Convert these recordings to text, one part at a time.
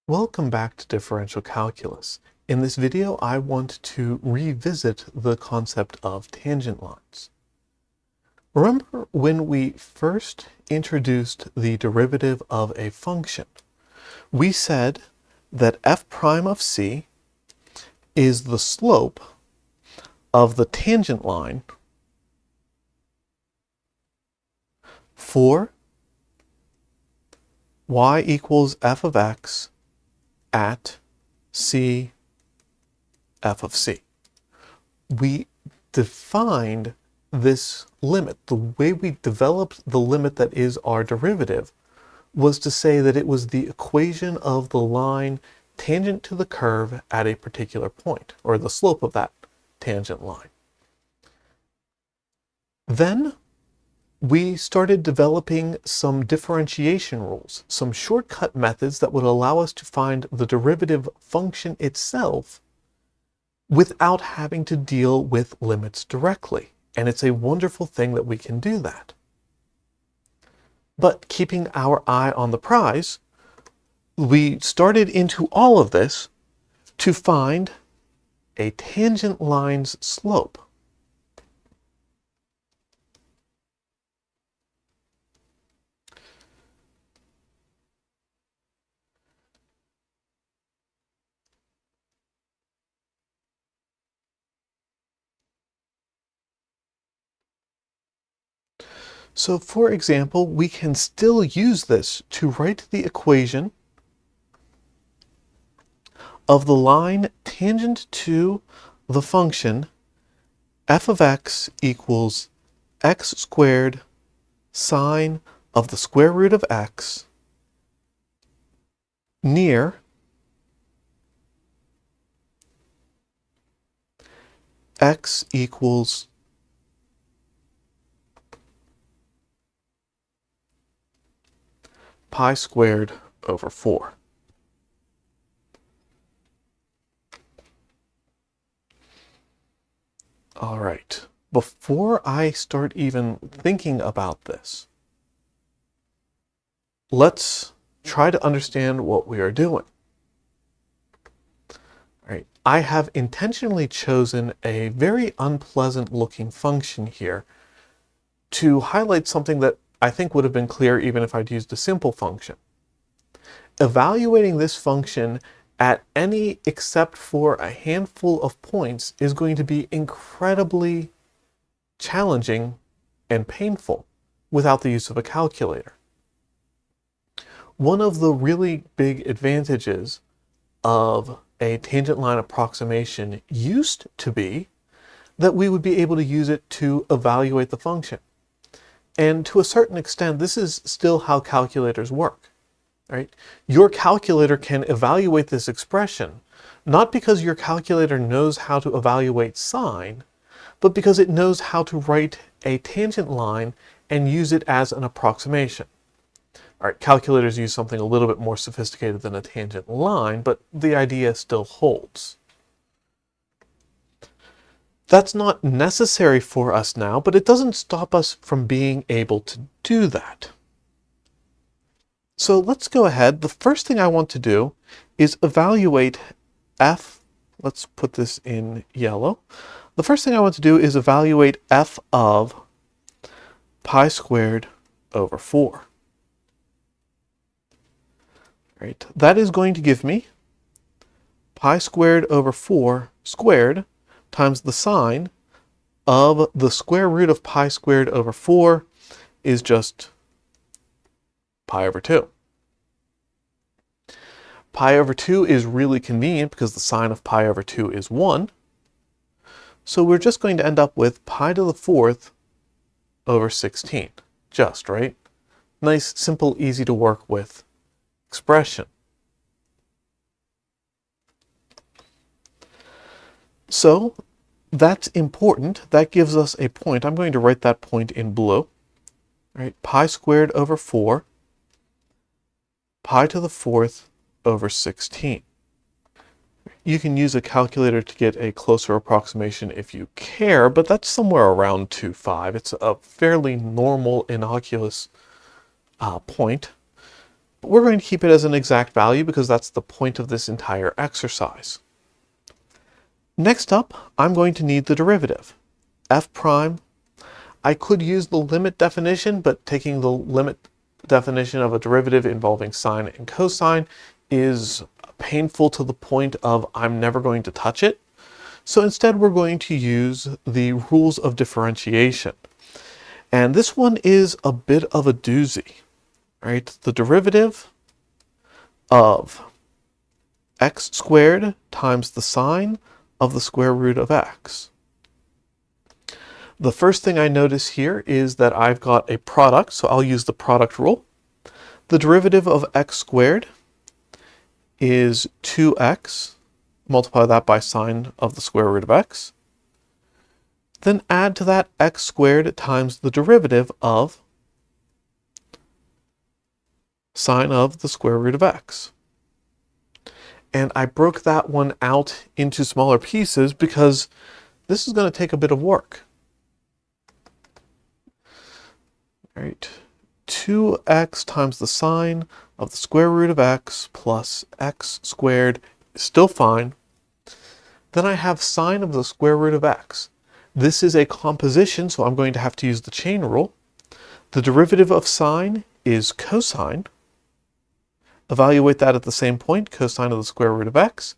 Welcome back to Differential Calculus. In this video, I want to revisit the concept of tangent lines. Remember when we first introduced the derivative of a function? We said that f prime of c is the slope of the tangent line for y equals f of x at c f of c. We defined this limit. The way we developed the limit that is our derivative was to say that it was the equation of the line tangent to the curve at a particular point, or the slope of that tangent line. Then we started developing some differentiation rules, some shortcut methods that would allow us to find the derivative function itself without having to deal with limits directly. And it's a wonderful thing that we can do that. But keeping our eye on the prize, we started into all of this to find a tangent line's slope. So for example, we can still use this to write the equation of the line tangent to the function f of x equals x squared sine of the square root of x near x equals pi squared over 4. All right, before I start even thinking about this, let's try to understand what we are doing. All right, I have intentionally chosen a very unpleasant looking function here to highlight something that I think would have been clear even if I'd used a simple function. Evaluating this function at any except for a handful of points is going to be incredibly challenging and painful without the use of a calculator. One of the really big advantages of a tangent line approximation used to be that we would be able to use it to evaluate the function. And to a certain extent, this is still how calculators work, right? Your calculator can evaluate this expression, not because your calculator knows how to evaluate sine, but because it knows how to write a tangent line and use it as an approximation. All right, calculators use something a little bit more sophisticated than a tangent line, but the idea still holds. That's not necessary for us now, but it doesn't stop us from being able to do that. So let's go ahead. The first thing I want to do is evaluate f. Let's put this in yellow. The first thing I want to do is evaluate f of pi squared over 4. Right, that is going to give me pi squared over 4 squared times the sine of the square root of pi squared over 4 is just pi over 2. Pi over 2 is really convenient because the sine of pi over 2 is 1. So we're just going to end up with pi to the 4th over 16. Just, right? Nice, simple, easy to work with expression. So that's important. That gives us a point. I'm going to write that point in blue. All right, pi squared over 4, pi to the 4th over 16. You can use a calculator to get a closer approximation if you care, but that's somewhere around 2.5. It's a fairly normal, innocuous point. But we're going to keep it as an exact value because that's the point of this entire exercise. Next up, I'm going to need the derivative. F prime. I could use the limit definition, but taking the limit definition of a derivative involving sine and cosine is painful to the point of I'm never going to touch it. So instead we're going to use the rules of differentiation. And this one is a bit of a doozy, right? The derivative of x squared times the sine of the square root of x. The first thing I notice here is that I've got a product, so I'll use the product rule. The derivative of x squared is 2x, multiply that by sine of the square root of x. Then add to that x squared times the derivative of sine of the square root of x. And I broke that one out into smaller pieces because this is going to take a bit of work. All right, 2x times the sine of the square root of x plus x squared is still fine. Then I have sine of the square root of x. This is a composition, so I'm going to have to use the chain rule. The derivative of sine is cosine. Evaluate that at the same point, cosine of the square root of x,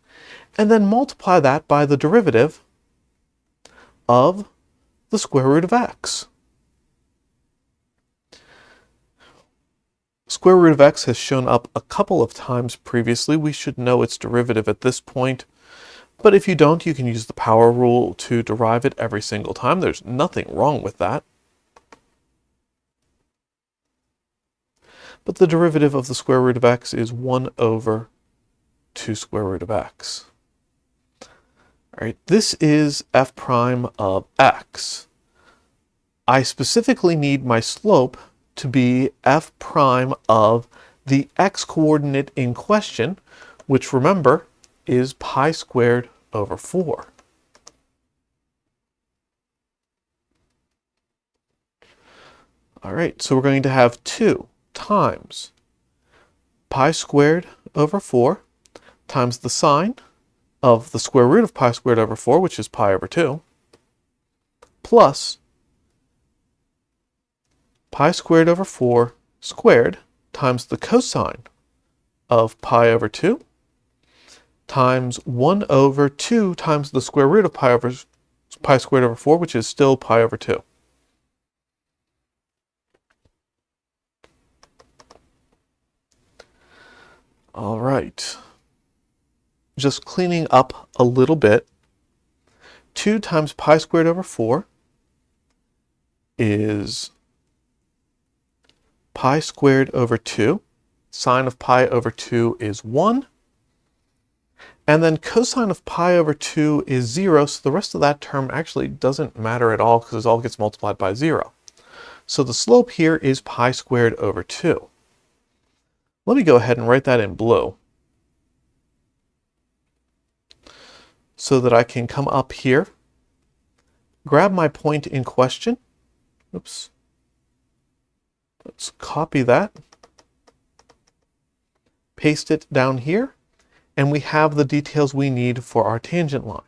and then multiply that by the derivative of the square root of x. Square root of x has shown up a couple of times previously. We should know its derivative at this point. But if you don't, you can use the power rule to derive it every single time. There's nothing wrong with that. But the derivative of the square root of x is 1 over 2 square root of x. All right, this is f prime of x. I specifically need my slope to be f prime of the x coordinate in question, which remember is pi squared over 4. All right, so we're going to have 2 times pi squared over 4 times the sine of the square root of pi squared over 4, which is pi over 2, plus pi squared over 4 squared times the cosine of pi over 2 times 1 over 2 times the square root of pi squared over 4, which is still pi over 2. All right. Just cleaning up a little bit. 2 times pi squared over 4 is pi squared over 2. Sine of pi over 2 is 1. And then cosine of pi over 2 is 0, so the rest of that term actually doesn't matter at all because it all gets multiplied by 0. So the slope here is pi squared over 2. Let me go ahead and write that in blue so that I can come up here, grab my point in question. Oops. Let's copy that, paste it down here, and we have the details we need for our tangent line.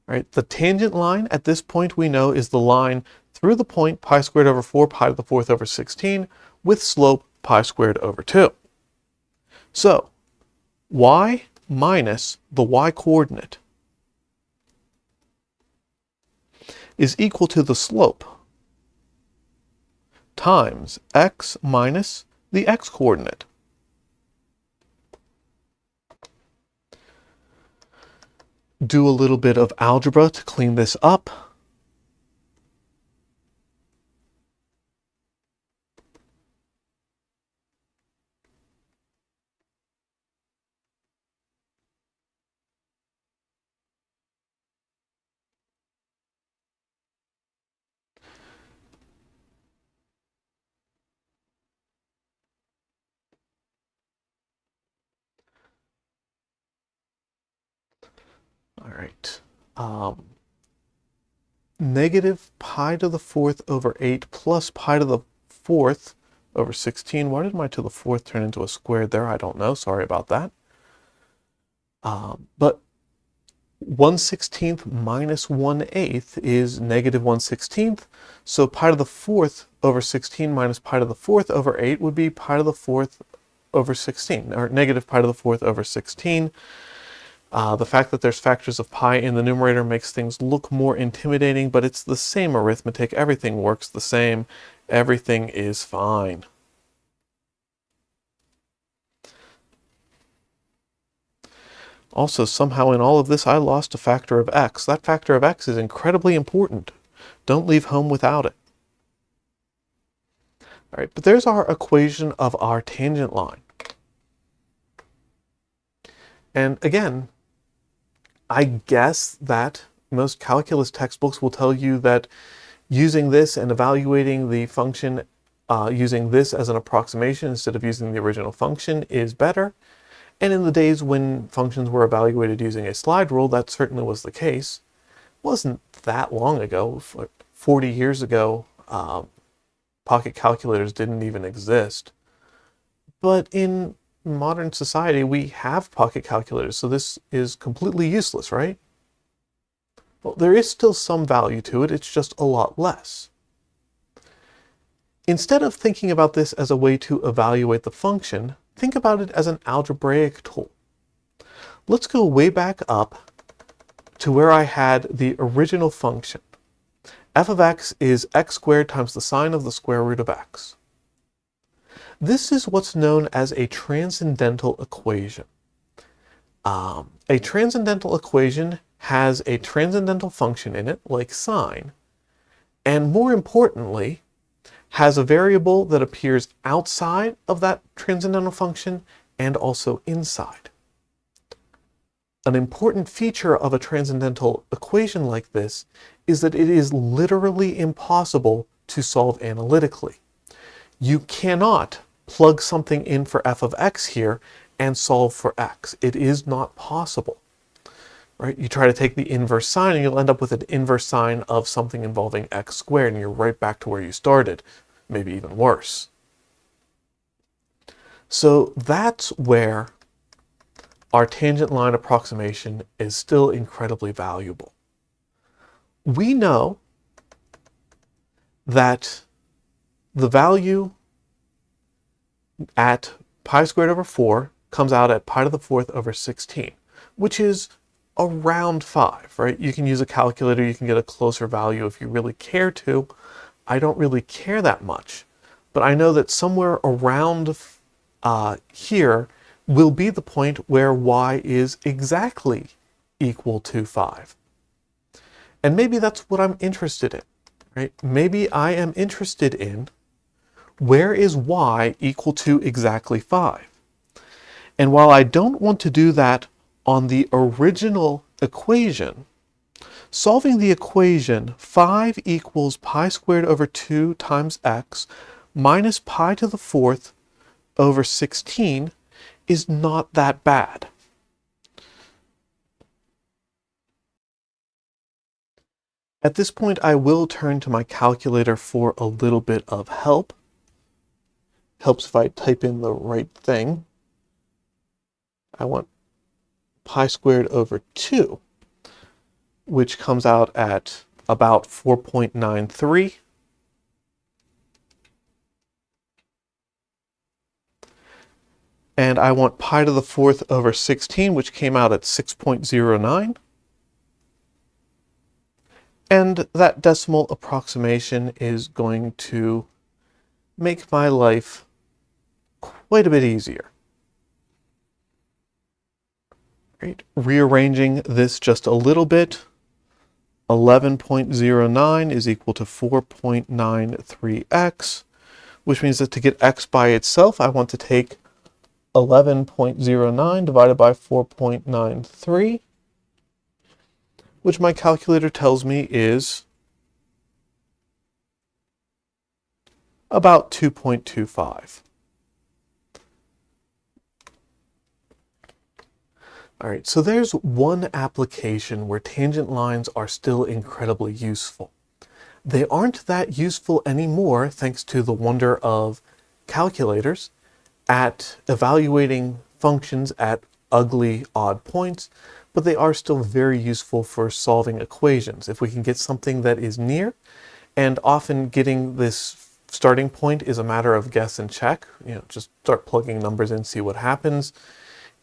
All right, the tangent line at this point we know is the line through the point pi squared over 4 pi to the 4th over 16 with slope pi squared over 2. So y minus the y coordinate is equal to the slope times x minus the x coordinate. Do a little bit of algebra to clean this up. All right. Negative pi to the 4th over 8 plus pi to the 4th over 16. Why did my to the fourth turn into a square there? I don't know. Sorry about that. But 1/16 minus 1/8 is negative 1/16. So pi to the fourth over 16 minus pi to the fourth over 8 would be pi to the fourth over 16, or negative pi to the fourth over 16. The fact that there's factors of pi in the numerator makes things look more intimidating, but it's the same arithmetic. Everything works the same. Everything is fine. Also, somehow in all of this, I lost a factor of x. That factor of x is incredibly important. Don't leave home without it. All right, but there's our equation of our tangent line. And again, I guess that most calculus textbooks will tell you that using this and evaluating the function using this as an approximation instead of using the original function is better. And in the days when functions were evaluated using a slide rule, that certainly was the case. It wasn't that long ago, 40 years ago, pocket calculators didn't even exist. But in modern society, we have pocket calculators, so this is completely useless, right? Well, there is still some value to it, it's just a lot less. Instead of thinking about this as a way to evaluate the function, think about it as an algebraic tool. Let's go way back up to where I had the original function. F of x is x squared times the sine of the square root of x. This is what's known as a transcendental equation. A transcendental equation has a transcendental function in it, like sine, and more importantly, has a variable that appears outside of that transcendental function and also inside. An important feature of a transcendental equation like this is that it is literally impossible to solve analytically. You cannot plug something in for f of x here and solve for x. It is not possible. Right? You try to take the inverse sine and you'll end up with an inverse sine of something involving x squared and you're right back to where you started, maybe even worse. So that's where our tangent line approximation is still incredibly valuable. We know that the value at pi squared over 4 comes out at pi to the fourth over 16, which is around 5, right? You can use a calculator, you can get a closer value if you really care to. I don't really care that much, but I know that somewhere around here will be the point where y is exactly equal to 5. And maybe that's what I'm interested in, right? Maybe I am interested in where is y equal to exactly 5. And while I don't want to do that on the original equation, solving the equation 5 equals pi squared over 2 times x minus pi to the fourth over 16 is not that bad. At this point, I will turn to my calculator for a little bit of help. Helps if I type in the right thing. I want pi squared over 2, which comes out at about 4.93. And I want pi to the fourth over 16, which came out at 6.09. And that decimal approximation is going to make my life quite a bit easier. Right. Rearranging this just a little bit, 11.09 is equal to 4.93x, which means that to get x by itself, I want to take 11.09 divided by 4.93, which my calculator tells me is about 2.25. All right, so there's one application where tangent lines are still incredibly useful. They aren't that useful anymore thanks to the wonder of calculators at evaluating functions at ugly, odd points, but they are still very useful for solving equations. If we can get something that is near, and often getting this starting point is a matter of guess and check, just start plugging numbers in, see what happens.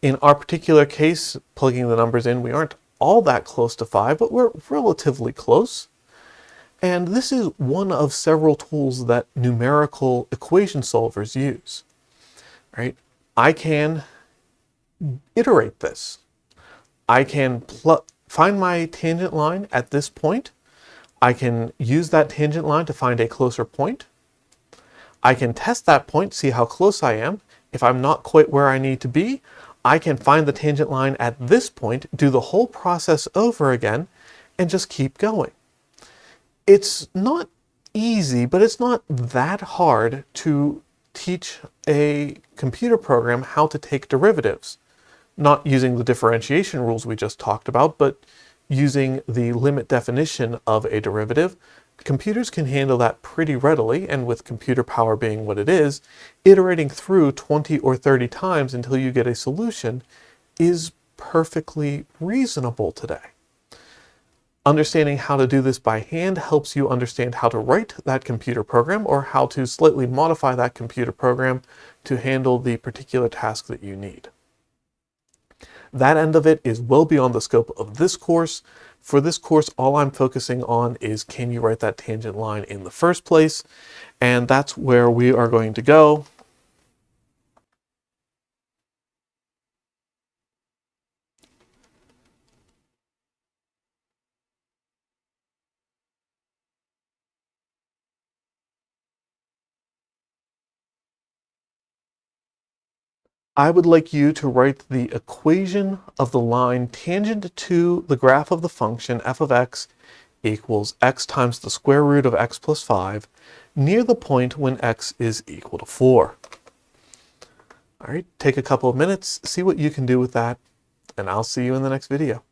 In our particular case, plugging the numbers in, we aren't all that close to 5, but we're relatively close. And this is one of several tools that numerical equation solvers use, right? I can iterate this. I can find my tangent line at this point. I can use that tangent line to find a closer point. I can test that point, see how close I am. If I'm not quite where I need to be, I can find the tangent line at this point, do the whole process over again, and just keep going. It's not easy, but it's not that hard to teach a computer program how to take derivatives. Not using the differentiation rules we just talked about, but using the limit definition of a derivative. Computers can handle that pretty readily, and with computer power being what it is, iterating through 20 or 30 times until you get a solution is perfectly reasonable today. Understanding how to do this by hand helps you understand how to write that computer program or how to slightly modify that computer program to handle the particular task that you need. That end of it is well beyond the scope of this course. For this course, all I'm focusing on is, can you write that tangent line in the first place? And that's where we are going to go. I would like you to write the equation of the line tangent to the graph of the function f of x equals x times the square root of x plus 5 near the point when x is equal to 4. All right, take a couple of minutes, see what you can do with that, and I'll see you in the next video.